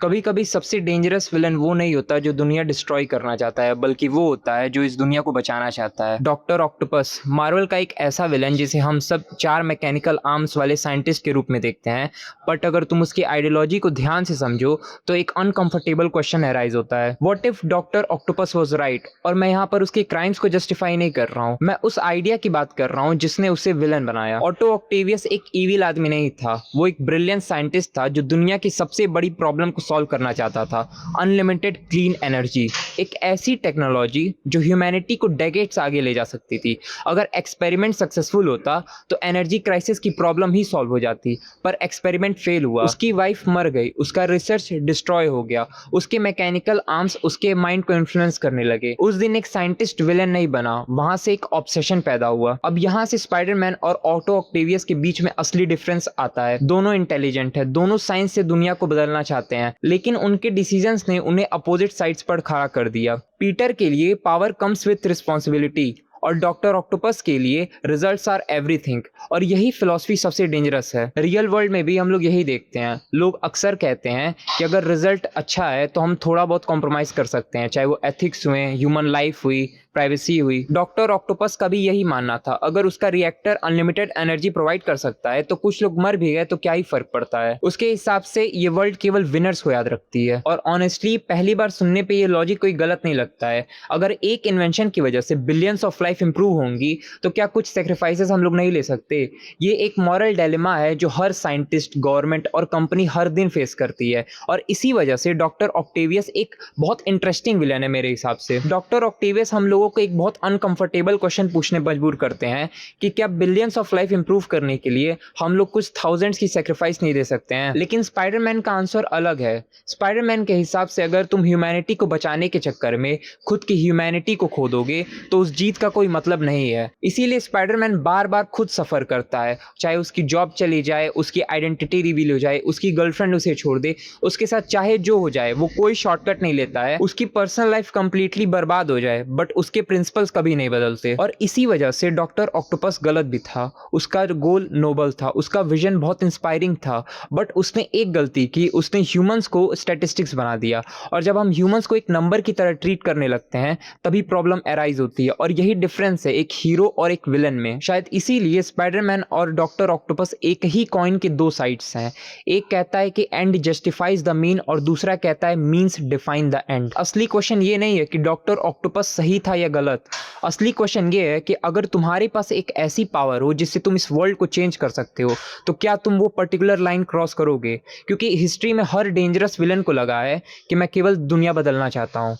कभी कभी सबसे डेंजरस विलन वो नहीं होता जो दुनिया डिस्ट्रॉय करना चाहता है, बल्कि वो होता है जो इस दुनिया को बचाना चाहता है। डॉक्टर ऑक्टोपस मार्वल का एक ऐसा विलन जिसे हम सब चार मैकेनिकल आर्म्स वाले साइंटिस्ट के रूप में देखते हैं। बट अगर तुम उसकी आइडियोलॉजी को ध्यान से समझो तो एक अनकंफर्टेबल क्वेश्चन अराइज होता है, what if doctor octopus was right. और मैं यहाँ पर उसके क्राइम्स को जस्टिफाई नहीं कर रहा हूँ, मैं उस आइडिया की बात कर रहा हूँ जिसने उसे विलन बनाया। ऑटो ऑक्टेवियस एक ईविल आदमी नहीं था, वो एक ब्रिलियंट साइंटिस्ट था जो दुनिया की सबसे बड़ी प्रॉब्लम को सॉल्व करना चाहता था, अनलिमिटेड क्लीन एनर्जी। एक ऐसी टेक्नोलॉजी जो ह्यूमैनिटी को डेकेड्स आगे ले जा सकती थी। अगर एक्सपेरिमेंट सक्सेसफुल होता तो एनर्जी क्राइसिस की प्रॉब्लम ही सॉल्व हो जाती, पर एक्सपेरिमेंट फेल हुआ, उसकी वाइफ मर गई, उसका रिसर्च डिस्ट्रॉय हो गया, उसके मैकेनिकल आर्म्स उसके माइंड को इन्फ्लुएंस करने लगे। उस दिन एक साइंटिस्ट विलन नहीं बना, वहां से एक ऑब्सेशन पैदा हुआ। अब यहाँ से स्पाइडरमैन और ऑटो ऑक्टेवियस के बीच में असली डिफरेंस आता है। दोनों इंटेलिजेंट है, दोनों साइंस से दुनिया को बदलना चाहते हैं, लेकिन उनके डिसीजंस ने उन्हें अपोजिट साइड्स पर खड़ा कर दिया। पीटर के लिए पावर कम्स विथ रिस्पॉन्सिबिलिटी और डॉक्टर ऑक्टोपस के लिए रिजल्ट्स आर एवरीथिंग। और यही फिलॉसफी सबसे डेंजरस है। रियल वर्ल्ड में भी हम लोग यही देखते हैं। लोग अक्सर कहते हैं कि अगर रिजल्ट अच्छा है तो हम थोड़ा बहुत कॉम्प्रोमाइज कर सकते हैं, चाहे वो एथिक्स हुए, ह्यूमन लाइफ हुई, प्राइवेसी हुई। डॉक्टर ऑक्टोपस का भी यही मानना था, अगर उसका रिएक्टर अनलिमिटेड एनर्जी प्रोवाइड कर सकता है तो कुछ लोग मर भी गए तो क्या ही फर्क पड़ता है। उसके हिसाब से ये वर्ल्ड केवल विनर्स को याद रखती है। और ऑनेस्टली पहली बार सुनने पे ये लॉजिक कोई गलत नहीं लगता है। अगर एक इन्वेंशन की वजह से बिलियंस ऑफ लाइफ इंप्रूव होंगी तो क्या कुछ सेक्रीफाइसेस हम लोग नहीं ले सकते? ये एक मॉरल डायलेमा है जो हर साइंटिस्ट, गवर्नमेंट और कंपनी हर दिन फेस करती है। और इसी वजह से डॉक्टर ऑक्टेवियस एक बहुत इंटरेस्टिंग विलन है मेरे हिसाब से। डॉक्टर ऑक्टेवियस हम लोगों को एक बहुत अनकंफर्टेबल क्वेश्चन पूछने पर मजबूर करते हैं कि क्या बिलियंस ऑफ लाइफ इंप्रूव करने के लिए हम लोग कुछ थाउजेंड्स की सेक्रीफाइस नहीं दे सकते हैं? लेकिन स्पाइडरमैन का आंसर अलग है। स्पाइडरमैन के हिसाब से अगर तुम ह्यूमैनिटी को बचाने के चक्कर में खुद की ह्यूमैनिटी को खो दोगे तो उस जीत का कोई मतलब नहीं है। इसीलिए स्पाइडरमैन बार बार खुद सफर करता है, चाहे उसकी जॉब चली जाए, उसकी आइडेंटिटी रिवील हो जाए, उसकी गर्लफ्रेंड उसे छोड़ दे, उसके साथ चाहे जो हो जाए, वो कोई शॉर्टकट नहीं लेता है। उसकी पर्सनल लाइफ कंप्लीटली बर्बाद हो जाए बट उसके प्रिंसिपल्स कभी नहीं बदलते। और इसी वजह से डॉक्टर ऑक्टोपस गलत भी था। उसका गोल नोबल था, उसका विजन बहुत इंस्पायरिंग था, बट उसने एक गलती की, उसने ह्यूमंस को स्टैटिस्टिक्स बना दिया। और जब हम ह्यूमंस को एक नंबर की तरह ट्रीट करने लगते हैं तभी प्रॉब्लम अराइज होती है। और यही डिफरेंस है एक हीरो और एक विलन में। शायद इसीलिए स्पाइडरमैन और डॉक्टर ऑक्टोपस एक ही कॉइन के दो साइड्स हैं। एक कहता है कि एंड जस्टिफाइज द मीन और दूसरा कहता है मीन्स डिफाइन द एंड। असली क्वेश्चन ये नहीं है कि डॉक्टर ऑक्टोपस सही था या गलत। असली क्वेश्चन ये है कि अगर तुम्हारे पास एक ऐसी पावर हो जिससे तुम इस वर्ल्ड को चेंज कर सकते हो तो क्या तुम वो पर्टिकुलर लाइन क्रॉस करोगे? क्योंकि हिस्ट्री में हर डेंजरस विलन को लगा है कि मैं केवल दुनिया बदलना चाहता हूँ।